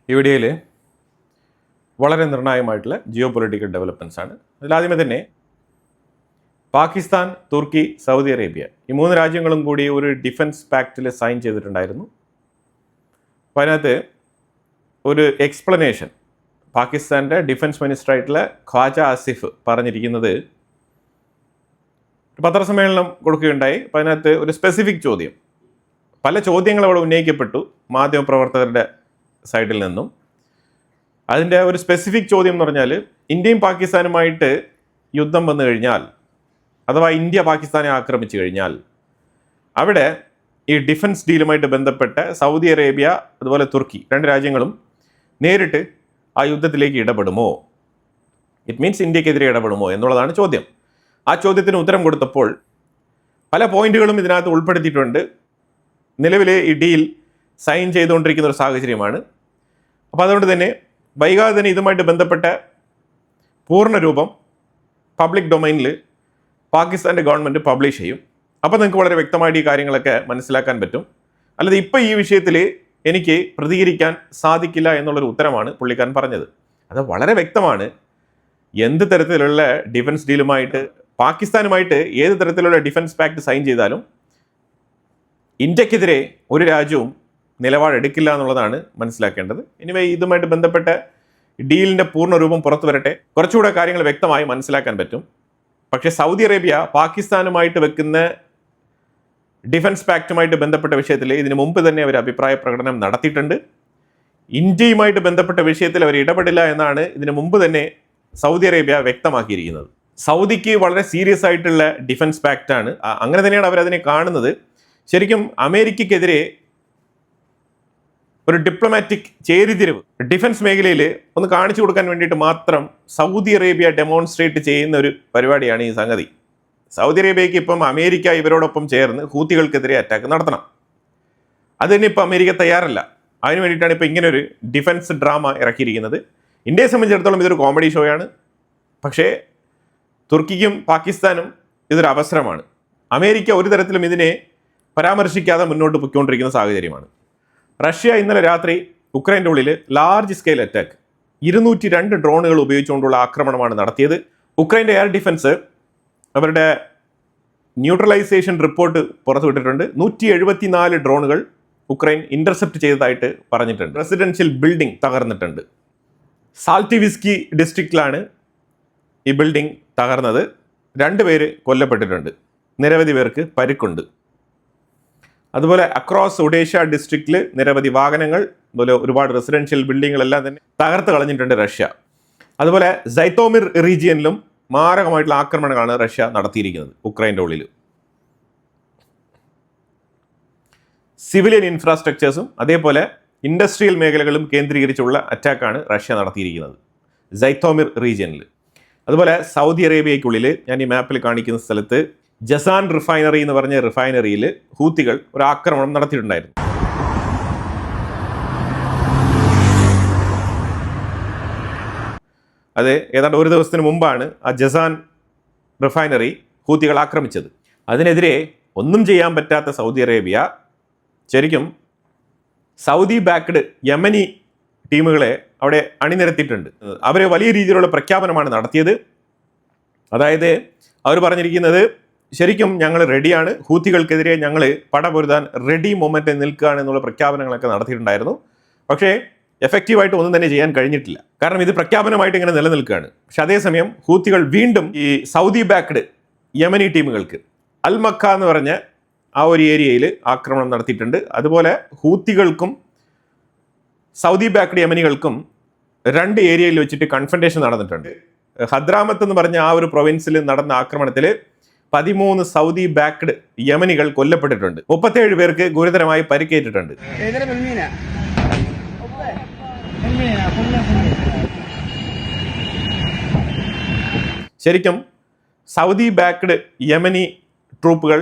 ഈ വീഡിയോയിൽ വളരെ നിർണായകമായിട്ടുള്ള ജിയോ പൊളിറ്റിക്കൽ ഡെവലപ്മെൻറ്റ്സ് ആണ്. അതിലാദ്യമേ തന്നെ പാകിസ്ഥാൻ, തുർക്കി, സൗദി അറേബ്യ ഈ 3 രാജ്യങ്ങളും കൂടി ഒരു ഡിഫൻസ് പാക്റ്റിൽ സൈൻ ചെയ്തിട്ടുണ്ടായിരുന്നു. അപ്പോൾ അതിനകത്ത് ഒരു എക്സ്പ്ലനേഷൻ പാകിസ്ഥാൻ്റെ ഡിഫൻസ് മിനിസ്റ്ററായിട്ടുള്ള ഖ്വാജ ആസിഫ് പറഞ്ഞിരിക്കുന്നത് പത്രസമ്മേളനം കൊടുക്കുകയുണ്ടായി. അപ്പോൾ അതിനകത്ത് ഒരു സ്പെസിഫിക് ചോദ്യം, പല ചോദ്യങ്ങൾ അവിടെ ഉന്നയിക്കപ്പെട്ടു മാധ്യമപ്രവർത്തകരുടെ സൈഡിൽ നിന്നും. അതിൻ്റെ ഒരു സ്പെസിഫിക് ചോദ്യം എന്ന് പറഞ്ഞാൽ, ഇന്ത്യയും പാകിസ്ഥാനുമായിട്ട് യുദ്ധം വന്നു കഴിഞ്ഞാൽ, അഥവാ ഇന്ത്യ പാകിസ്ഥാനെ ആക്രമിച്ചു കഴിഞ്ഞാൽ, അവിടെ ഈ ഡിഫൻസ് ഡീലുമായിട്ട് ബന്ധപ്പെട്ട് സൗദി അറേബ്യ അതുപോലെ തുർക്കി 2 രാജ്യങ്ങളും നേരിട്ട് ആ യുദ്ധത്തിലേക്ക് ഇടപെടുമോ, ഇറ്റ് മീൻസ് ഇന്ത്യക്കെതിരെ ഇടപെടുമോ എന്നുള്ളതാണ് ചോദ്യം. ആ ചോദ്യത്തിന് ഉത്തരം കൊടുത്തപ്പോൾ പല പോയിന്റുകളും ഇതിനകത്ത് ഉൾപ്പെടുത്തിയിട്ടുണ്ട്. നിലവിൽ ഈ ഡീൽ സൈൻ ചെയ്തുകൊണ്ടിരിക്കുന്ന ഒരു സാഹചര്യമാണ്. അപ്പോൾ അതുകൊണ്ട് തന്നെ വൈകാതെ തന്നെ ഇതുമായിട്ട് ബന്ധപ്പെട്ട പൂർണ്ണ രൂപം പബ്ലിക് ഡൊമൈനിൽ പാകിസ്ഥാൻ്റെ ഗവൺമെൻറ് പബ്ലിഷ് ചെയ്യും. അപ്പോൾ നിങ്ങൾക്ക് വളരെ വ്യക്തമായിട്ട് ഈ കാര്യങ്ങളൊക്കെ മനസ്സിലാക്കാൻ പറ്റും. അല്ലാതെ ഇപ്പോൾ ഈ വിഷയത്തിൽ എനിക്ക് പ്രതികരിക്കാൻ സാധിക്കില്ല എന്നുള്ളൊരു ഉത്തരമാണ് പുള്ളിക്കാരൻ പറഞ്ഞത്. അത് വളരെ വ്യക്തമാണ്. എന്ത് തരത്തിലുള്ള ഡിഫൻസ് ഡീലുമായിട്ട് പാകിസ്ഥാനുമായിട്ട് ഏത് തരത്തിലുള്ള ഡിഫൻസ് പാക്ട് സൈൻ ചെയ്താലും ഇന്ത്യക്കെതിരെ ഒരു രാജ്യവും നിലപാടെടുക്കില്ല എന്നുള്ളതാണ് മനസ്സിലാക്കേണ്ടത്. എനിവേ ഇതുമായിട്ട് ബന്ധപ്പെട്ട ഡീലിൻ്റെ പൂർണ്ണ രൂപം പുറത്തു വരട്ടെ, കുറച്ചുകൂടെ കാര്യങ്ങൾ വ്യക്തമായി മനസ്സിലാക്കാൻ പറ്റും. പക്ഷേ സൗദി അറേബ്യ പാകിസ്ഥാനുമായിട്ട് വെക്കുന്ന ഡിഫൻസ് പാക്റ്റുമായിട്ട് ബന്ധപ്പെട്ട വിഷയത്തിൽ ഇതിനു മുമ്പ് തന്നെ അവർ അഭിപ്രായ പ്രകടനം നടത്തിയിട്ടുണ്ട്. ഇന്ത്യയുമായിട്ട് ബന്ധപ്പെട്ട വിഷയത്തിൽ അവർ ഇടപെടില്ല എന്നാണ് ഇതിനു മുമ്പ് തന്നെ സൗദി അറേബ്യ വ്യക്തമാക്കിയിരിക്കുന്നത്. സൗദിക്ക് വളരെ സീരിയസ് ആയിട്ടുള്ള ഡിഫൻസ് പാക്റ്റാണ്, അങ്ങനെ തന്നെയാണ് അവരതിനെ കാണുന്നത്. ശരിക്കും അമേരിക്കക്കെതിരെ ഒരു ഡിപ്ലോമാറ്റിക് ചേരിതിരിവ് ഡിഫൻസ് മേഖലയിൽ ഒന്ന് കാണിച്ചു കൊടുക്കാൻ വേണ്ടിയിട്ട് മാത്രം സൗദി അറേബ്യ ഡെമോൺസ്ട്രേറ്റ് ചെയ്യുന്ന ഒരു പരിപാടിയാണ് ഈ സംഗതി. സൗദി അറേബ്യയ്ക്ക് ഇപ്പം അമേരിക്ക ഇവരോടൊപ്പം ചേർന്ന് ഹൂത്തികൾക്കെതിരെ അറ്റാക്ക് നടത്തണം. അതിന് ഇപ്പം അമേരിക്ക തയ്യാറല്ല. അതിന് വേണ്ടിയിട്ടാണ് ഇപ്പോൾ ഇങ്ങനെ ഒരു ഡിഫൻസ് ഡ്രാമ ഇറക്കിയിരിക്കുന്നത്. ഇന്ത്യയെ സംബന്ധിച്ചിടത്തോളം ഇതൊരു കോമഡി ഷോയാണ്. പക്ഷേ തുർക്കിക്കും പാകിസ്ഥാനും ഇതൊരു അവസരമാണ്. അമേരിക്ക ഒരു തരത്തിലും ഇതിനെ പരാമർശിക്കാതെ മുന്നോട്ട് പൊയ്ക്കൊണ്ടിരിക്കുന്ന സാഹചര്യമാണ്. റഷ്യ ഇന്നലെ രാത്രി ഉക്രൈൻ്റെ ഉള്ളിൽ ലാർജ് സ്കെയിൽ അറ്റാക്ക് 202 ഡ്രോണുകൾ ഉപയോഗിച്ചുകൊണ്ടുള്ള ആക്രമണമാണ് നടത്തിയത്. ഉക്രൈൻ്റെ എയർ ഡിഫൻസ് അവരുടെ ന്യൂട്രലൈസേഷൻ റിപ്പോർട്ട് പുറത്തുവിട്ടിട്ടുണ്ട്. 174 ഡ്രോണുകൾ ഉക്രൈൻ ഇന്റർസെപ്റ്റ് ചെയ്തതായിട്ട് പറഞ്ഞിട്ടുണ്ട്. Residential building തകർന്നിട്ടുണ്ട്. സാൽട്ടിവിസ്കി ഡിസ്ട്രിക്റ്റിലാണ് ഈ ബിൽഡിംഗ് തകർന്നത്. 2 പേര് കൊല്ലപ്പെട്ടിട്ടുണ്ട്, നിരവധി പേർക്ക് പരിക്കുണ്ട്. അതുപോലെ അക്രോസ് ഒഡേഷ്യ ഡിസ്ട്രിക്റ്റിൽ നിരവധി വാഹനങ്ങൾ, അതുപോലെ ഒരുപാട് റെസിഡൻഷ്യൽ ബിൽഡിങ്ങുകളെല്ലാം തന്നെ തകർത്ത് കളഞ്ഞിട്ടുണ്ട് റഷ്യ. അതുപോലെ സൈത്തോമിർ റീജിയനിലും മാരകമായിട്ടുള്ള ആക്രമണങ്ങളാണ് റഷ്യ നടത്തിയിരിക്കുന്നത്. ഉക്രൈൻ്റെ ഉള്ളിൽ സിവിലിയൻ ഇൻഫ്രാസ്ട്രക്ചേഴ്സും അതേപോലെ ഇൻഡസ്ട്രിയൽ മേഖലകളും കേന്ദ്രീകരിച്ചുള്ള അറ്റാക്കാണ് റഷ്യ നടത്തിയിരിക്കുന്നത് സൈത്തോമിർ റീജിയനിൽ. അതുപോലെ സൗദി അറേബ്യയ്ക്കുള്ളിൽ ഞാൻ ഈ മാപ്പിൽ കാണിക്കുന്ന സ്ഥലത്ത് ജസാൻ റിഫൈനറി എന്ന് പറഞ്ഞ റിഫൈനറിയിൽ ഹൂത്തികൾ ഒരു ആക്രമണം നടത്തിയിട്ടുണ്ടായിരുന്നു. അത് ഏതാണ്ട് ഒരു ദിവസത്തിന് മുമ്പാണ് ആ ജസാൻ റിഫൈനറി ഹൂത്തികൾ ആക്രമിച്ചത്. അതിനെതിരെ ഒന്നും ചെയ്യാൻ പറ്റാത്ത സൗദി അറേബ്യ ശരിക്കും സൗദി ബാക്ക്ഡ് യമനി ടീമുകളെ അവിടെ അണിനിരത്തിയിട്ടുണ്ട്. അവർ വലിയ രീതിയിലുള്ള പ്രഖ്യാപനമാണ് നടത്തിയത്. അതായത് അവർ പറഞ്ഞിരിക്കുന്നത് ശരിക്കും ഞങ്ങൾ റെഡിയാണ്, ഹൂത്തികൾക്കെതിരെ ഞങ്ങൾ പടപൊരുതാൻ റെഡി മൊമെൻറ്റിൽ നിൽക്കുകയാണ് എന്നുള്ള പ്രഖ്യാപനങ്ങളൊക്കെ നടത്തിയിട്ടുണ്ടായിരുന്നു. പക്ഷേ എഫക്റ്റീവായിട്ട് ഒന്നും തന്നെ ചെയ്യാൻ കഴിഞ്ഞിട്ടില്ല. കാരണം ഇത് പ്രഖ്യാപനമായിട്ട് ഇങ്ങനെ നിലനിൽക്കുകയാണ്. പക്ഷെ അതേസമയം ഹൂത്തികൾ വീണ്ടും ഈ സൗദി ബാക്ക്ഡ് യമനി ടീമുകൾക്ക് അൽ മക്ക എന്ന് പറഞ്ഞ ആ ഒരു ഏരിയയിൽ ആക്രമണം നടത്തിയിട്ടുണ്ട്. അതുപോലെ ഹൂത്തികൾക്കും സൗദി ബാക്ക്ഡ് യമനികൾക്കും 2 ഏരിയയിൽ വെച്ചിട്ട് കൺഫ്രണ്ടേഷൻ നടന്നിട്ടുണ്ട്. ഹദ്രാമത്ത് എന്ന് പറഞ്ഞ ആ ഒരു പ്രൊവിൻസിൽ നടന്ന ആക്രമണത്തിൽ 13 സൗദി ബാക്ക്ഡ് യമനികൾ കൊല്ലപ്പെട്ടിട്ടുണ്ട്. 37 പേർക്ക് ഗുരുതരമായി പരിക്കേറ്റിട്ടുണ്ട്. ശരിക്കും സൗദി ബാക്ക്ഡ് യമനി ട്രൂപ്പുകൾ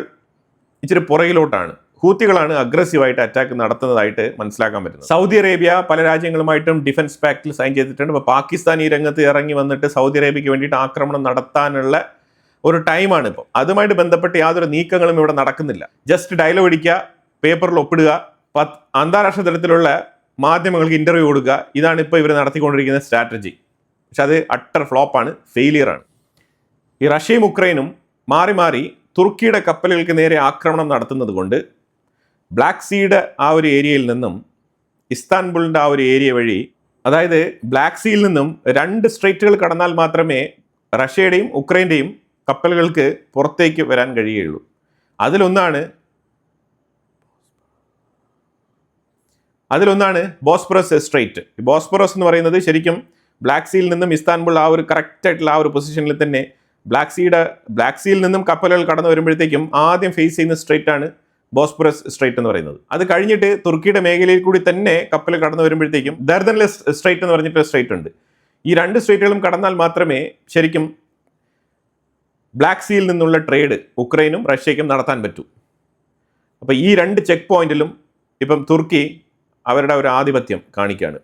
ഇച്ചിരി പുറകിലോട്ടാണ്. ഹൂത്തികളാണ് അഗ്രസീവായിട്ട് അറ്റാക്ക് നടത്തുന്നതായിട്ട് മനസ്സിലാക്കാൻ പറ്റുന്നത്. സൗദി അറേബ്യ പല രാജ്യങ്ങളുമായിട്ടും ഡിഫൻസ് പാക്റ്റിൽ സൈൻ ചെയ്തിട്ടുണ്ട്. അപ്പോൾ പാകിസ്ഥാൻ ഈ രംഗത്ത് ഇറങ്ങി വന്നിട്ട് സൗദി അറേബ്യയ്ക്ക് വേണ്ടിയിട്ട് ആക്രമണം നടത്താനുള്ള ഒരു ടൈമാണ് ഇപ്പോൾ. അതുമായിട്ട് ബന്ധപ്പെട്ട് യാതൊരു നീക്കങ്ങളും ഇവിടെ നടക്കുന്നില്ല. ജസ്റ്റ് ഡയലോഗ് അടിക്കുക, പേപ്പറിൽ ഒപ്പിടുക, അന്താരാഷ്ട്ര തലത്തിലുള്ള മാധ്യമങ്ങൾക്ക് ഇൻ്റർവ്യൂ കൊടുക്കുക, ഇതാണ് ഇപ്പോൾ ഇവർ നടത്തിക്കൊണ്ടിരിക്കുന്ന സ്ട്രാറ്റജി. പക്ഷെ അത് അട്ടർ ഫ്ലോപ്പാണ്, ഫെയിലിയറാണ്. ഈ റഷ്യയും ഉക്രൈനും മാറി മാറി തുർക്കിയുടെ കപ്പലുകൾക്ക് നേരെ ആക്രമണം നടത്തുന്നത് കൊണ്ട് ബ്ലാക്ക് സീയുടെ ആ ഒരു ഏരിയയിൽ നിന്നും ഇസ്താൻബുളിൻ്റെ ആ ഒരു ഏരിയ വഴി, അതായത് ബ്ലാക്ക് സീയിൽ നിന്നും 2 സ്ട്രൈറ്റുകൾ കടന്നാൽ മാത്രമേ റഷ്യയുടെയും ഉക്രൈൻ്റെയും കപ്പലുകൾക്ക് പുറത്തേക്ക് വരാൻ കഴിയുകയുള്ളൂ. അതിലൊന്നാണ് ബോസ്പറസ് സ്ട്രൈറ്റ്. ബോസ്പറസ് എന്ന് പറയുന്നത് ശരിക്കും ബ്ലാക്ക് സീയിൽ നിന്നും ഇസ്താൻബുൾ ആ ഒരു കറക്റ്റ് ആയിട്ടുള്ള ആ ഒരു പൊസിഷനിൽ തന്നെ ബ്ലാക്ക് സീയിൽ നിന്നും കപ്പലുകൾ കടന്നു വരുമ്പോഴത്തേക്കും ആദ്യം ഫേസ് ചെയ്യുന്ന സ്ട്രൈറ്റ് ആണ് ബോസ്പറസ് സ്ട്രൈറ്റ് എന്ന് പറയുന്നത്. അത് കഴിഞ്ഞിട്ട് തുർക്കിയുടെ മേഖലയിൽ കൂടി തന്നെ കപ്പൽ കടന്നു വരുമ്പോഴത്തേക്കും ദർദൻലെസ് സ്ട്രൈറ്റ് എന്ന് പറഞ്ഞിട്ട് സ്ട്രൈറ്റ് ഉണ്ട്. ഈ 2 സ്ട്രൈറ്റുകളും കടന്നാൽ മാത്രമേ ശരിക്കും ബ്ലാക്ക് സീയിൽ നിന്നുള്ള ട്രേഡ് ഉക്രൈനും റഷ്യയ്ക്കും നടത്താൻ പറ്റൂ. അപ്പോൾ ഈ 2 ചെക്ക് പോയിന്റിലും ഇപ്പം തുർക്കി അവരുടെ ഒരു ആധിപത്യം കാണിക്കുകയാണ്.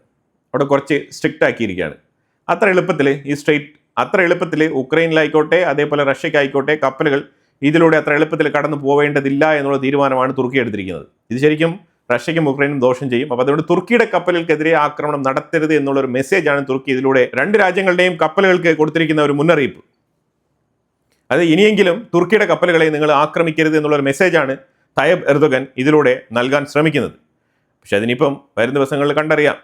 അവിടെ കുറച്ച് സ്ട്രിക്റ്റ് ആക്കിയിരിക്കുകയാണ്. അത്ര എളുപ്പത്തിൽ ഉക്രൈനിലായിക്കോട്ടെ അതേപോലെ റഷ്യക്കായിക്കോട്ടെ കപ്പലുകൾ ഇതിലൂടെ അത്ര എളുപ്പത്തിൽ കടന്നു പോവേണ്ടതില്ല എന്നുള്ള തീരുമാനമാണ് തുർക്കി എടുത്തിരിക്കുന്നത്. ഇത് ശരിക്കും റഷ്യയ്ക്കും ഉക്രൈനും ദോഷം ചെയ്യും. അപ്പോൾ അതുകൊണ്ട് തുർക്കിയുടെ കപ്പലുകൾക്കെതിരെ ആക്രമണം നടത്തരുത് എന്നുള്ളൊരു മെസ്സേജാണ് തുർക്കി ഇതിലൂടെ 2 രാജ്യങ്ങളുടെയും കപ്പലുകൾക്ക് കൊടുത്തിരിക്കുന്ന ഒരു മുന്നറിയിപ്പ്. അത് ഇനിയെങ്കിലും തുർക്കിയുടെ കപ്പലുകളെ നിങ്ങൾ ആക്രമിക്കരുത് എന്നുള്ളൊരു മെസ്സേജാണ് തയ്യബ് എർദോഗൻ ഇതിലൂടെ നൽകാൻ ശ്രമിക്കുന്നത്. പക്ഷെ അതിനിപ്പം വരും ദിവസങ്ങളിൽ കണ്ടറിയാം.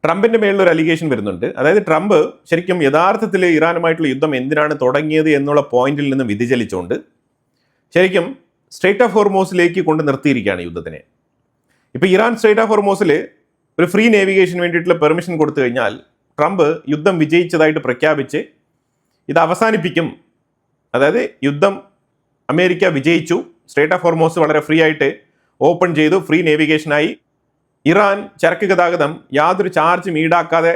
ട്രംപിന്റെ മേളിലൊരു അലിഗേഷൻ വരുന്നുണ്ട്. അതായത് ട്രംപ് ശരിക്കും യഥാർത്ഥത്തിൽ ഇറാനുമായിട്ടുള്ള യുദ്ധം എന്തിനാണ് തുടങ്ങിയത് എന്നുള്ള പോയിന്റിൽ നിന്ന് വ്യതിചലിച്ചുകൊണ്ട് ശരിക്കും സ്ട്രേറ്റ് ഓഫ് ഹോർമോസിലേക്ക് കൊണ്ട് നിർത്തിയിരിക്കുകയാണ് യുദ്ധത്തിനെ. ഇപ്പോൾ ഇറാൻ സ്ട്രേറ്റ് ഓഫ് ഹോർമോസിൽ ഒരു ഫ്രീ നേവിഗേഷന് വേണ്ടിയിട്ടുള്ള പെർമിഷൻ കൊടുത്തു കഴിഞ്ഞാൽ ട്രംപ് യുദ്ധം വിജയിച്ചതായിട്ട് പ്രഖ്യാപിച്ച് ഇത് അവസാനിപ്പിക്കും. അതായത് യുദ്ധം അമേരിക്ക വിജയിച്ചു, സ്ട്രേറ്റ് ഓഫ് ഹോർമോസ് വളരെ ഫ്രീ ആയിട്ട് ഓപ്പൺ ചെയ്തു, ഫ്രീ നേവിഗേഷനായി. ഇറാൻ ചരക്ക് ഗതാഗതം യാതൊരു ചാർജും ഈടാക്കാതെ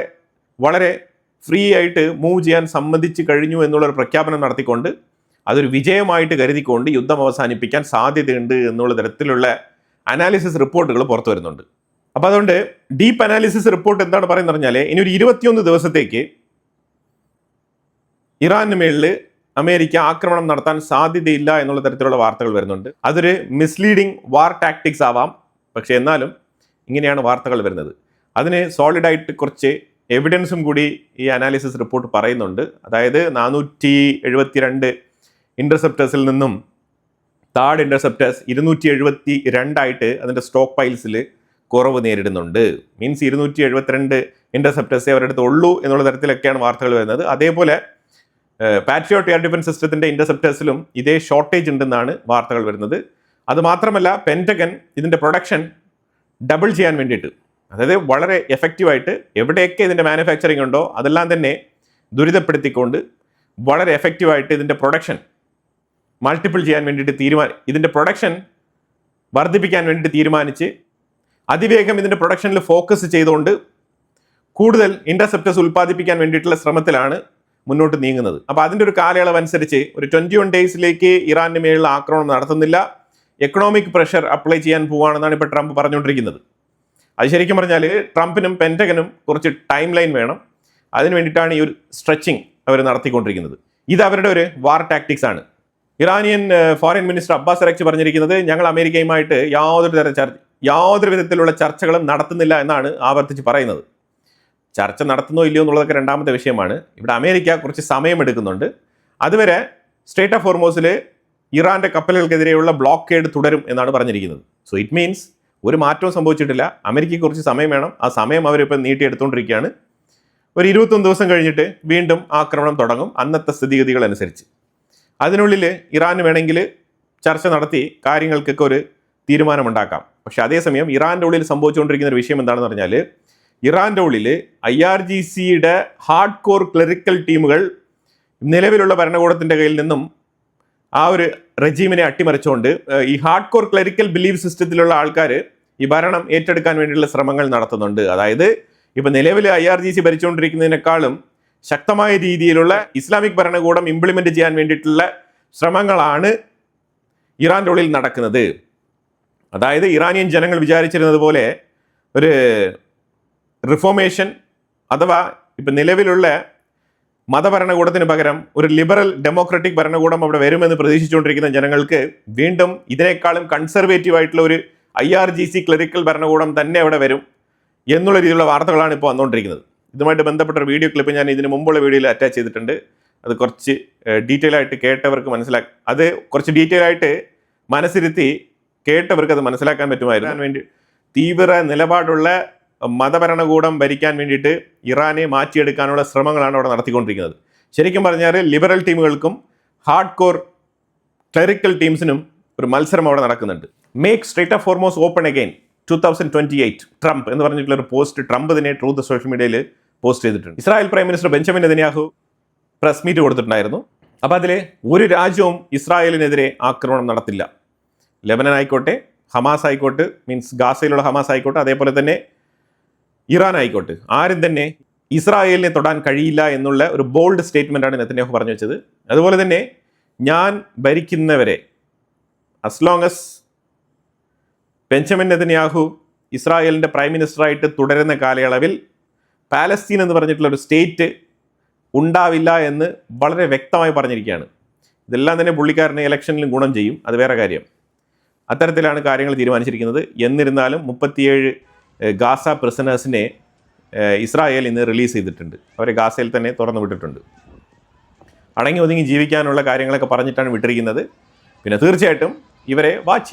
വളരെ ഫ്രീ ആയിട്ട് മൂവ് ചെയ്യാൻ സമ്മതിച്ചു കഴിഞ്ഞു എന്നുള്ളൊരു പ്രഖ്യാപനം നടത്തിക്കൊണ്ട് അതൊരു വിജയമായിട്ട് കരുതിക്കൊണ്ട് യുദ്ധം അവസാനിപ്പിക്കാൻ സാധ്യതയുണ്ട് എന്നുള്ള തരത്തിലുള്ള അനാലിസിസ് റിപ്പോർട്ടുകൾ പുറത്തു വരുന്നുണ്ട്. അപ്പോൾ അതുകൊണ്ട് ഡീപ്പ് അനാലിസിസ് റിപ്പോർട്ട് എന്താണ് പറയുന്നത് പറഞ്ഞാൽ ഇനി ഒരു 21 ദിവസത്തേക്ക് ഇറാന് മേളിൽ അമേരിക്ക ആക്രമണം നടത്താൻ സാധ്യതയില്ല എന്നുള്ള തരത്തിലുള്ള വാർത്തകൾ വരുന്നുണ്ട്. അതൊരു മിസ്ലീഡിങ് വാർ ടാക്ടിക്സ് ആവാം, പക്ഷെ എന്നാലും ഇങ്ങനെയാണ് വാർത്തകൾ വരുന്നത്. അതിന് സോളിഡായിട്ട് കുറച്ച് എവിഡൻസും കൂടി ഈ അനാലിസിസ് റിപ്പോർട്ട് പറയുന്നുണ്ട്. അതായത് 472 ഇൻ്റർസെപ്റ്റേഴ്സിൽ നിന്നും താഡ് ഇൻ്റർസെപ്റ്റേഴ്സ് 272 അതിൻ്റെ സ്റ്റോക്ക് പൈൽസിൽ കുറവ് നേരിടുന്നുണ്ട്. മീൻസ് 272 ഇൻ്റർസെപ്റ്റേഴ്സേ അവരുടെ അടുത്ത് ഉള്ളൂ എന്നുള്ള തരത്തിലൊക്കെയാണ് വാർത്തകൾ വരുന്നത്. അതേപോലെ പാട്രിയോട്ട് എയർ ഡിഫൻസ് സിസ്റ്റത്തിൻ്റെ ഇൻ്റർസെപ്റ്റേഴ്സിലും ഇതേ ഷോർട്ടേജ് ഉണ്ടെന്നാണ് വാർത്തകൾ വരുന്നത്. അതുമാത്രമല്ല പെൻറ്റഗൺ ഇതിൻ്റെ പ്രൊഡക്ഷൻ ഡബിൾ ചെയ്യാൻ വേണ്ടിയിട്ട്, അതായത് വളരെ എഫക്റ്റീവായിട്ട് എവിടെയൊക്കെ ഇതിൻ്റെ മാനുഫാക്ചറിങ് ഉണ്ടോ അതെല്ലാം തന്നെ ദുരിതപ്പെടുത്തിക്കൊണ്ട് വളരെ എഫക്റ്റീവായിട്ട് ഇതിൻ്റെ പ്രൊഡക്ഷൻ മൾട്ടിപ്പിൾ ചെയ്യാൻ വേണ്ടിയിട്ട് ഇതിൻ്റെ പ്രൊഡക്ഷൻ വർദ്ധിപ്പിക്കാൻ വേണ്ടിയിട്ട് തീരുമാനിച്ച് അതിവേഗം ഇതിൻ്റെ പ്രൊഡക്ഷനിൽ ഫോക്കസ് ചെയ്തുകൊണ്ട് കൂടുതൽ ഇൻ്റർസെപ്റ്റേഴ്സ് ഉൽപ്പാദിപ്പിക്കാൻ വേണ്ടിയിട്ടുള്ള ശ്രമത്തിലാണ് മുന്നോട്ട് നീങ്ങുന്നത്. അപ്പോൾ അതിൻ്റെ ഒരു കാലയളവ് അനുസരിച്ച് ഒരു 21 ഡേയ്സിലേക്ക് ഇറാന് മേലുള്ള ആക്രമണം നടത്തുന്നില്ല, എക്കണോമിക് പ്രഷർ അപ്ലൈ ചെയ്യാൻ പോവുകയാണെന്നാണ് ഇപ്പോൾ ട്രംപ് പറഞ്ഞുകൊണ്ടിരിക്കുന്നത്. അത് ശരിക്കും പറഞ്ഞാൽ ട്രംപിനും പെൻറ്റഗനും കുറച്ച് ടൈം ലൈൻ വേണം. അതിന് വേണ്ടിയിട്ടാണ് ഈ ഒരു സ്ട്രെച്ചിങ് അവർ നടത്തിക്കൊണ്ടിരിക്കുന്നത്. ഇത് അവരുടെ ഒരു വാർ ടാക്ടിക്സ് ആണ്. Iranian foreign minister Abbas Araghchi പറഞ്ഞിരിക്കുന്നത് ഞങ്ങൾ അമേരിക്കയുമായിട്ട് യാതൊരു വിധത്തിലുള്ള ചർച്ചകളും നടത്തുന്നില്ല എന്നാണ് ആവർത്തിച്ച് പറയുന്നത്. ചർച്ച നടത്തുന്നോ ഇല്ലയോ എന്നുള്ളതൊക്കെ രണ്ടാമത്തെ വിഷയമാണ്. ഇവിടെ അമേരിക്ക കുറച്ച് സമയമെടുക്കുന്നുണ്ട്. അതുവരെ സ്ട്രേറ്റ് ഓഫ് ഹോർമോസിൽ ഇറാന്റെ കപ്പലുകൾക്കെതിരെയുള്ള ബ്ലോക്കേഡ് തുടരും എന്നാണ് പറഞ്ഞിരിക്കുന്നത്. സോ ഇറ്റ് മീൻസ് ഒരു മാറ്റവും സംഭവിച്ചിട്ടില്ല. അമേരിക്കയ്ക്ക് കുറച്ച് സമയം വേണം. ആ സമയം അവരിപ്പോൾ നീട്ടിയെടുത്തുകൊണ്ടിരിക്കുകയാണ്. ഒരു 21 ദിവസം കഴിഞ്ഞിട്ട് വീണ്ടും ആക്രമണം തുടങ്ങും അന്നത്തെ സ്ഥിതിഗതികൾ അനുസരിച്ച്. അതിനുള്ളിൽ ഇറാന് വേണമെങ്കിൽ ചർച്ച നടത്തി കാര്യങ്ങൾക്കൊക്കെ ഒരു തീരുമാനമുണ്ടാക്കാം. പക്ഷെ അതേസമയം ഇറാൻ്റെ ഉള്ളിൽ സംഭവിച്ചുകൊണ്ടിരിക്കുന്ന ഒരു വിഷയം എന്താണെന്ന് പറഞ്ഞാൽ ഇറാൻ്റെ ഉള്ളിൽ IRGCയുടെ ഹാർഡ് കോർ ക്ലറിക്കൽ ടീമുകൾ നിലവിലുള്ള ഭരണകൂടത്തിൻ്റെ കയ്യിൽ നിന്നും ആ ഒരു റെജീമിനെ അട്ടിമറിച്ചുകൊണ്ട് ഈ ഹാർഡ് കോർ ക്ലറിക്കൽ ബിലീഫ് സിസ്റ്റത്തിലുള്ള ആൾക്കാർ ഈ ഭരണം ഏറ്റെടുക്കാൻ വേണ്ടിയുള്ള ശ്രമങ്ങൾ നടത്തുന്നുണ്ട്. അതായത് ഇപ്പം നിലവിൽ IRGC ഭരിച്ചുകൊണ്ടിരിക്കുന്നതിനേക്കാളും ശക്തമായ രീതിയിലുള്ള ഇസ്ലാമിക് ഭരണകൂടം ഇംപ്ലിമെന്റ് ചെയ്യാൻ വേണ്ടിയിട്ടുള്ള ശ്രമങ്ങളാണ് ഇറാൻ്റെ ഉള്ളിൽ നടക്കുന്നത്. അതായത് ഇറാനിയൻ ജനങ്ങൾ വിചാരിച്ചിരുന്നത് പോലെ ഒരു റിഫോർമേഷൻ അഥവാ ഇപ്പം നിലവിലുള്ള മതഭരണകൂടത്തിന് പകരം ഒരു ലിബറൽ ഡെമോക്രാറ്റിക് ഭരണകൂടം അവിടെ വരുമെന്ന് പ്രതീക്ഷിച്ചുകൊണ്ടിരിക്കുന്ന ജനങ്ങൾക്ക് വീണ്ടും ഇതിനേക്കാളും കൺസർവേറ്റീവ് ആയിട്ടുള്ള ഒരു IRGC ക്ലറിക്കൽ ഭരണകൂടം തന്നെ അവിടെ വരും. എന്നുള്ള രീതിയിലുള്ള വാർത്തകളാണ് ഇപ്പോൾ വന്നുകൊണ്ടിരിക്കുന്നത്. ഇതുമായിട്ട് ബന്ധപ്പെട്ട ഒരു വീഡിയോ ക്ലിപ്പ് ഞാൻ ഇതിന് മുമ്പുള്ള വീഡിയോയിൽ അറ്റാച്ച് ചെയ്തിട്ടുണ്ട്. അത് കുറച്ച് ഡീറ്റെയിൽ ആയിട്ട് കേട്ടവർക്ക് അത് കുറച്ച് ഡീറ്റെയിൽ ആയിട്ട് മനസ്സിരുത്തി കേട്ടവർക്ക് അത് മനസ്സിലാക്കാൻ പറ്റുമായിരുന്നു. വേണ്ടി തീവ്ര നിലപാടുള്ള മതഭരണകൂടം ഭരിക്കാൻ വേണ്ടിയിട്ട് ഇറാനെ മാറ്റിയെടുക്കാനുള്ള ശ്രമങ്ങളാണ് അവിടെ നടത്തിക്കൊണ്ടിരിക്കുന്നത്. ശരിക്കും പറഞ്ഞാൽ ലിബറൽ ടീമുകൾക്കും ഹാർഡ് കോർ ക്ലറിക്കൽ ടീംസിനും ഒരു മത്സരം അവിടെ നടക്കുന്നുണ്ട്. Make Strait of Hormuz open again 2028 Trump എന്ന് പറഞ്ഞിട്ടുള്ള ഒരു പോസ്റ്റ് ട്രംപ് തന്നെ ട്രൂത്ത് സോഷ്യൽ മീഡിയയിൽ പോസ്റ്റ് ചെയ്തിട്ടുണ്ട്. Israel prime minister Benjamin Netanyahu press meet കൊടുത്തിട്ടുണ്ടായിരുന്നു. അപ്പോൾ അതിൽ ഒരു രാജ്യവും ഇസ്രായേലിനെതിരെ ആക്രമണം നടത്തില്ല. ലെബനൻ ആയിക്കോട്ടെ, ഹമാസ് ആയിക്കോട്ടെ, മീൻസ് ഗാസയിലുള്ള ഹമാസ് ആയിക്കോട്ടെ, അതേപോലെ തന്നെ ഇറാൻ ആയിക്കോട്ടെ, ആരും തന്നെ ഇസ്രായേലിനെ തൊടാൻ കഴിയില്ല എന്നുള്ള ഒരു ബോൾഡ് സ്റ്റേറ്റ്മെൻറ്റാണ് നെതന്യാഹു പറഞ്ഞു വെച്ചത്. അതുപോലെ തന്നെ ഞാൻ ഭരിക്കുന്നവരെ as long as Benjamin Netanyahu ഇസ്രായേലിൻ്റെ പ്രൈം മിനിസ്റ്ററായിട്ട് തുടരുന്ന കാലയളവിൽ പാലസ്തീൻ എന്ന് പറഞ്ഞിട്ടുള്ള ഒരു സ്റ്റേറ്റ് ഉണ്ടാവില്ല എന്ന് വളരെ വ്യക്തമായി പറഞ്ഞിരിക്കുകയാണ്. ഇതെല്ലാം തന്നെ പുള്ളിക്കാരനെ ഇലക്ഷനിലും ഗുണം ചെയ്യും, അത് വേറെ കാര്യം. അത്തരത്തിലാണ് കാര്യങ്ങൾ തീരുമാനിച്ചിരിക്കുന്നത്. എന്നിരുന്നാലും 37 ഗാസ പ്രിസണേഴ്സിനെ ഇസ്രായേൽ ഇന്ന് റിലീസ് ചെയ്തിട്ടുണ്ട്. അവരെ ഗാസയിൽ തന്നെ തുറന്നു വിട്ടിട്ടുണ്ട്. അടങ്ങി ഒതുങ്ങി ജീവിക്കാനുള്ള കാര്യങ്ങളൊക്കെ പറഞ്ഞിട്ടാണ് വിട്ടിരിക്കുന്നത്. പിന്നെ തീർച്ചയായിട്ടും ഇവരെ വാച്ച്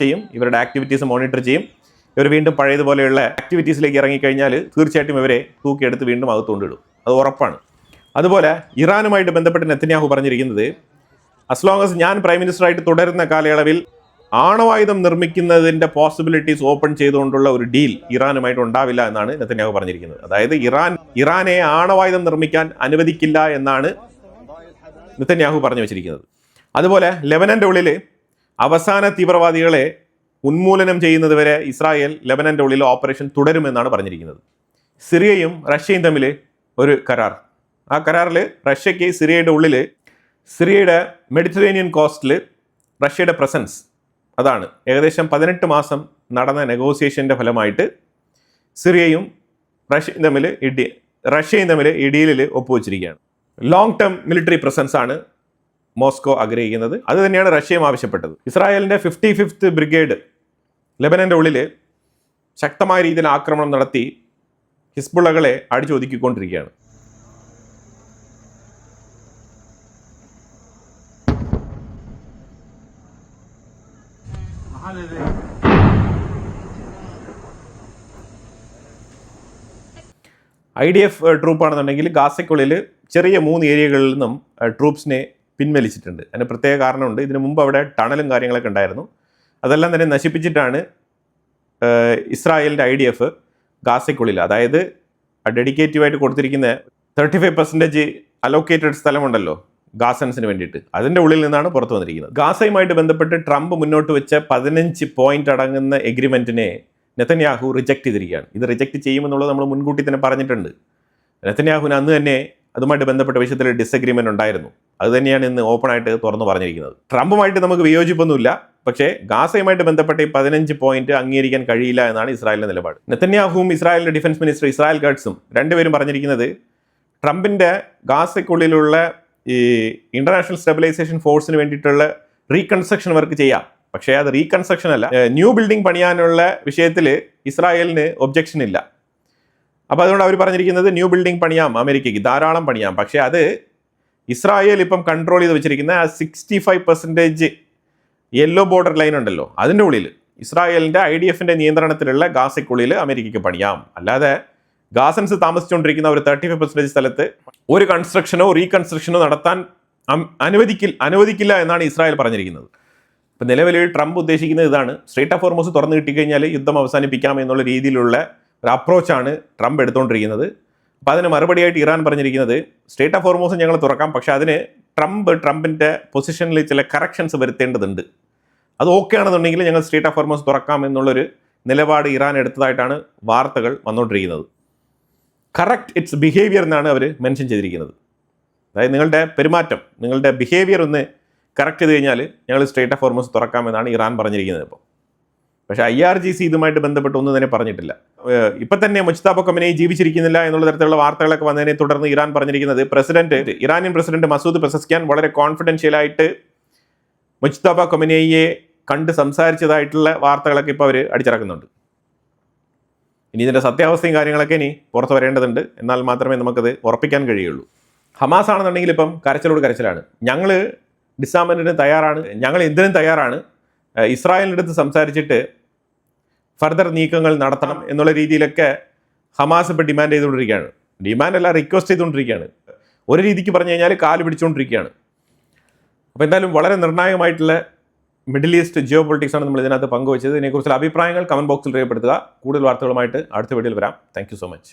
ചെയ്യും, ഇവരുടെ ആക്ടിവിറ്റീസ് മോണിറ്റർ ചെയ്യും. ഇവർ വീണ്ടും പഴയതുപോലെയുള്ള ആക്ടിവിറ്റീസിലേക്ക് ഇറങ്ങിക്കഴിഞ്ഞാൽ തീർച്ചയായിട്ടും ഇവരെ തൂക്കിയെടുത്ത് വീണ്ടും അകത്തുകൊണ്ടിടും, അത് ഉറപ്പാണ്. അതുപോലെ ഇറാനുമായിട്ട് ബന്ധപ്പെട്ട് നെതന്യാഹു പറഞ്ഞിരിക്കുന്നത് as long as ഞാൻ പ്രൈം മിനിസ്റ്ററായിട്ട് തുടരുന്ന കാലയളവിൽ ആണവായുധം നിർമ്മിക്കുന്നതിൻ്റെ പോസിബിലിറ്റീസ് ഓപ്പൺ ചെയ്തുകൊണ്ടുള്ള ഒരു ഡീൽ ഇറാനുമായിട്ട് ഉണ്ടാവില്ല എന്നാണ് നെതന്യാഹു പറഞ്ഞിരിക്കുന്നത്. അതായത് ഇറാനെ ആണവായുധം നിർമ്മിക്കാൻ അനുവദിക്കില്ല എന്നാണ് നെതന്യാഹു പറഞ്ഞു വെച്ചിരിക്കുന്നത്. അതുപോലെ ലെബനൻ്റെ ഉള്ളിൽ അവസാന തീവ്രവാദികളെ ഉന്മൂലനം ചെയ്യുന്നത് വരെ ഇസ്രായേൽ ലെബനൻ്റെ ഉള്ളിൽ ഓപ്പറേഷൻ തുടരുമെന്നാണ് പറഞ്ഞിരിക്കുന്നത്. സിറിയയും റഷ്യയും തമ്മിൽ ഒരു കരാർ, ആ കരാറിൽ റഷ്യയ്ക്ക് സിറിയയുടെ മെഡിറ്ററേനിയൻ കോസ്റ്റിൽ റഷ്യയുടെ പ്രസൻസ്, അതാണ് ഏകദേശം 18 മാസം നടന്ന നെഗോസിയേഷൻ്റെ ഫലമായിട്ട് സിറിയയും റഷ്യയും തമ്മിൽ ഈ ഡീലിൽ ഒപ്പുവെച്ചിരിക്കുകയാണ്. ലോങ് ടേം മിലിറ്ററി പ്രസൻസ് ആണ് മോസ്കോ ആഗ്രഹിക്കുന്നത്. അത് തന്നെയാണ് റഷ്യയും ആവശ്യപ്പെട്ടത്. ഇസ്രായേലിൻ്റെ 55th ബ്രിഗേഡ് ലെബനൻ്റെ ഉള്ളിൽ ശക്തമായ രീതിയിൽ ആക്രമണം നടത്തി ഹിസ്ബുള്ളകളെ അടിച്ചൊതുക്കിക്കൊണ്ടിരിക്കുകയാണ്. IDF ട്രൂപ്പാണെന്നുണ്ടെങ്കിൽ ഗാസയ്ക്കുള്ളിൽ ചെറിയ 3 ഏരിയകളിൽ നിന്നും ട്രൂപ്സിനെ പിൻവലിച്ചിട്ടുണ്ട്. അതിന് പ്രത്യേക കാരണമുണ്ട്. ഇതിനു മുമ്പ് അവിടെ ടണലും കാര്യങ്ങളൊക്കെ ഉണ്ടായിരുന്നു. അതെല്ലാം തന്നെ നശിപ്പിച്ചിട്ടാണ് ഇസ്രായേലിൻ്റെ IDF ഗാസയ്ക്കുള്ളിൽ, അതായത് ഡെഡിക്കേറ്റീവായിട്ട് കൊടുത്തിരിക്കുന്ന 35% അലോക്കേറ്റഡ് സ്ഥലമുണ്ടല്ലോ ഗാസൻസിന് വേണ്ടിയിട്ട്, അതിൻ്റെ ഉള്ളിൽ നിന്നാണ് പുറത്തു വന്നിരിക്കുന്നത്. ഗാസയുമായിട്ട് ബന്ധപ്പെട്ട് ട്രംപ് മുന്നോട്ട് വെച്ച 15 പോയിന്റ് അടങ്ങുന്ന എഗ്രിമെൻറ്റിനെ നെതന്യാഹു റിജക്റ്റ് ചെയ്തിരിക്കുകയാണ്. ഇത് റിജക്റ്റ് ചെയ്യുമെന്നുള്ളത് നമ്മൾ മുൻകൂട്ടി തന്നെ പറഞ്ഞിട്ടുണ്ട്. നെതന്യാഹുവിന് അന്ന് തന്നെ അതുമായിട്ട് ബന്ധപ്പെട്ട വിഷയത്തിൽ ഡിസഗ്രിമെൻ്റ് ഉണ്ടായിരുന്നു. അത് തന്നെയാണ് ഇന്ന് ഓപ്പണായിട്ട് തുറന്നു പറഞ്ഞിരിക്കുന്നത്. ട്രംപുമായിട്ട് നമുക്ക് വിയോജിപ്പൊന്നുമില്ല, പക്ഷേ ഗാസയുമായിട്ട് ബന്ധപ്പെട്ട ഈ 15 പോയിന്റ് അംഗീകരിക്കാൻ കഴിയില്ല എന്നാണ് ഇസ്രായേലിൻ്റെ നിലപാട്. നെതന്യാഹുവും ഇസ്രായേലിൻ്റെ ഡിഫൻസ് മിനിസ്റ്റർ ഇസ്രായേൽ കാട്സും രണ്ടുപേരും പറഞ്ഞിരിക്കുന്നത് ട്രംപിൻ്റെ ഗാസയ്ക്കുള്ളിലുള്ള ഈ ഇൻ്റർനാഷണൽ സ്റ്റെബിലൈസേഷൻ ഫോഴ്സിന് വേണ്ടിയിട്ടുള്ള റീകൺസ്ട്രക്ഷൻ വർക്ക് ചെയ്യാം, പക്ഷേ അത് റീകൺസ്ട്രക്ഷൻ അല്ല, ന്യൂ ബിൽഡിംഗ് പണിയാനുള്ള വിഷയത്തിൽ ഇസ്രായേലിന് ഒബ്ജക്ഷൻ ഇല്ല. അപ്പോൾ അതുകൊണ്ട് അവർ പറഞ്ഞിരിക്കുന്നത് ന്യൂ ബിൽഡിംഗ് പണിയാം, അമേരിക്കയ്ക്ക് ധാരാളം പണിയാം, പക്ഷേ അത് ഇസ്രായേൽ ഇപ്പം കൺട്രോൾ ചെയ്ത് വെച്ചിരിക്കുന്ന ആ 65% യെല്ലോ ബോർഡർ ലൈൻ ഉണ്ടല്ലോ, അതിൻ്റെ ഉള്ളിൽ ഇസ്രായേലിൻ്റെ IDFൻ്റെ നിയന്ത്രണത്തിലുള്ള ഗാസയ്ക്കുള്ളിൽ അമേരിക്കയ്ക്ക് പണിയാം. അല്ലാതെ ഗാസൻസ് താമസിച്ചുകൊണ്ടിരിക്കുന്ന ഒരു 35% സ്ഥലത്ത് ഒരു കൺസ്ട്രക്ഷനോ റീകൺസ്ട്രക്ഷനോ നടത്താൻ അനുവദിക്കില്ല എന്നാണ് ഇസ്രായേൽ പറഞ്ഞിരിക്കുന്നത്. ഇപ്പം നിലവിൽ ട്രംപ് ഉദ്ദേശിക്കുന്നത് ഇതാണ്, സ്ട്രേറ്റ് ഓഫ് ഹോർമൂസ് തുറന്നു കിട്ടിക്കഴിഞ്ഞാൽ യുദ്ധം അവസാനിപ്പിക്കാം എന്നുള്ള രീതിയിലുള്ള ഒരു അപ്രോച്ചാണ് ട്രംപ് എടുത്തുകൊണ്ടിരിക്കുന്നത്. അപ്പോൾ അതിന് മറുപടിയായിട്ട് ഇറാൻ പറഞ്ഞിരിക്കുന്നത് സ്ട്രേറ്റ് ഓഫ് ഹോർമൂസ് ഞങ്ങൾ തുറക്കാം, പക്ഷേ അതിന് ട്രംപിൻ്റെ പൊസിഷനിൽ ചില കറക്ഷൻസ് വരുത്തേണ്ടതുണ്ട്. അത് ഓക്കെ ആണെന്നുണ്ടെങ്കിൽ ഞങ്ങൾ സ്ട്രേറ്റ് ഓഫ് ഹോർമൂസ് തുറക്കാം എന്നുള്ളൊരു നിലപാട് ഇറാൻ എടുത്തതായിട്ടാണ് വാർത്തകൾ വന്നുകൊണ്ടിരിക്കുന്നത്. കറക്റ്റ് ഇറ്റ്സ് ബിഹേവിയർ എന്നാണ് അവർ മെൻഷൻ ചെയ്തിരിക്കുന്നത്. അതായത് നിങ്ങളുടെ പെരുമാറ്റം, നിങ്ങളുടെ ബിഹേവിയർ ഒന്ന് കറക്റ്റ് ചെയ്ത് കഴിഞ്ഞാൽ ഞങ്ങൾ സ്ട്രേറ്റ് ഓഫ് ഹോർമൂസ് തുറക്കാമെന്നാണ് ഇറാൻ പറഞ്ഞിരിക്കുന്നത്. ഇപ്പോൾ പക്ഷേ IRGC ഇതുമായിട്ട് ബന്ധപ്പെട്ട് ഒന്നും തന്നെ പറഞ്ഞിട്ടില്ല. ഇപ്പം തന്നെ മുജ്തബ ഖൊമേനി ജീവിച്ചിരിക്കുന്നില്ല എന്നുള്ള തരത്തിലുള്ള വാർത്തകളൊക്കെ വന്നതിനെ തുടർന്ന് ഇറാൻ പറഞ്ഞിരിക്കുന്നത് ഇറാനിയൻ പ്രസിഡന്റ് മസൂദ് പെസസ്ക്യാൻ വളരെ കോൺഫിഡൻഷ്യലായിട്ട് മുജ്തബ ഖൊമേനിയെ കണ്ട് സംസാരിച്ചതായിട്ടുള്ള വാർത്തകളൊക്കെ ഇപ്പോൾ അവർ അടിച്ചിറക്കുന്നുണ്ട്. ഇനി ഇതിൻ്റെ സത്യാവസ്ഥയും കാര്യങ്ങളൊക്കെ ഇനി പുറത്ത് വരേണ്ടതുണ്ട്. എന്നാൽ മാത്രമേ നമുക്കത് ഉറപ്പിക്കാൻ കഴിയുള്ളൂ. ഹമാസ് ആണെന്നുണ്ടെങ്കിൽ ഇപ്പം കരച്ചിലോട് കരച്ചിലാണ്. ഞങ്ങൾ ഡിസാർമെൻറ്റിന് തയ്യാറാണ്, ഞങ്ങൾ എന്തിനും തയ്യാറാണ്, ഇസ്രായേലിൻ്റെ അടുത്ത് സംസാരിച്ചിട്ട് ഫർദർ നീക്കങ്ങൾ നടത്തണം എന്നുള്ള രീതിയിലൊക്കെ ഹമാസ് ഇപ്പോൾ ഡിമാൻഡ് ചെയ്തുകൊണ്ടിരിക്കുകയാണ്. ഡിമാൻഡല്ല, റിക്വസ്റ്റ് ചെയ്തുകൊണ്ടിരിക്കുകയാണ്. ഒരു രീതിക്ക് പറഞ്ഞു കഴിഞ്ഞാൽ കാല് പിടിച്ചുകൊണ്ടിരിക്കുകയാണ്. അപ്പോൾ എന്തായാലും വളരെ നിർണായകമായിട്ടുള്ള മിഡിൽ ഈസ്റ്റ് ജിയോ പൊളിറ്റിക്സ് ആണ് നമ്മൾ ഇതിനകത്ത് പങ്കുവച്ചത്. ഇതിനെക്കുറിച്ചുള്ള അഭിപ്രായങ്ങൾ കമൻറ്റ് ബോക്സിൽ രേഖപ്പെടുത്തുക. കൂടുതൽ വാർത്തകളുമായിട്ട് അടുത്ത വീഡിയോയിൽ വരാം. Thank you so much.